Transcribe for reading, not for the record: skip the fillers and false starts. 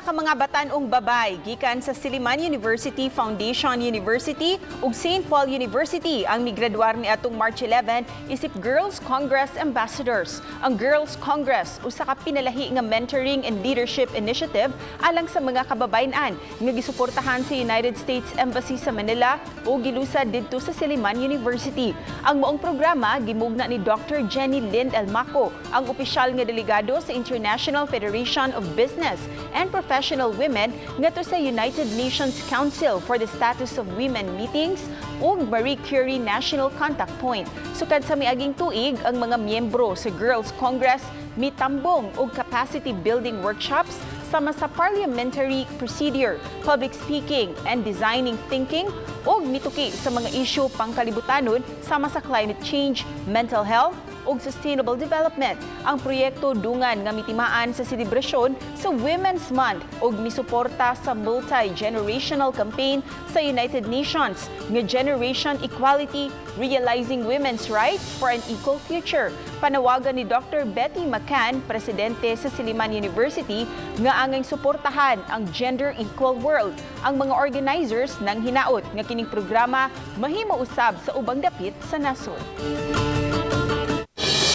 ka mga batan-ong babay gikan sa Silliman University, Foundation University ug St. Paul University ang migraduar ni atong March 11 isip Girls Congress Ambassadors. Ang Girls Congress usa ka pinalahi nga mentoring and leadership initiative alang sa mga kababayan nga gisuportahan sa United States Embassy sa Manila o gilusad didto sa Silliman University. Ang maong programa gimugna ni Dr. Jenny Lind Elmaco, ang opisyal nga delegado sa International Federation of Business and Professional Women ngadto sa United Nations Council for the Status of Women meetings ug Marie Curie National Contact Point. Sukad sa miaging tuig, ang mga miyembro sa Girls Congress mitambong og capacity building workshops sama sa parliamentary procedure, public speaking and designing thinking ug mituki sa mga isyu pangkalibutanon sama sa climate change, mental health ug sustainable development. Ang proyekto dungan nga mitimaan sa selebrasyon sa Women's Month ug misuporta sa multi-generational campaign sa United Nations nga Generation Equality, Realizing Women's Rights for an Equal Future. Panawagan ni Dr. Betty McCann, presidente sa Silliman University, nga angay suportahan ang gender equal world. Ang mga organizers nang hinaot nga kining programa mahimo usab sa ubang dapit sa nasod.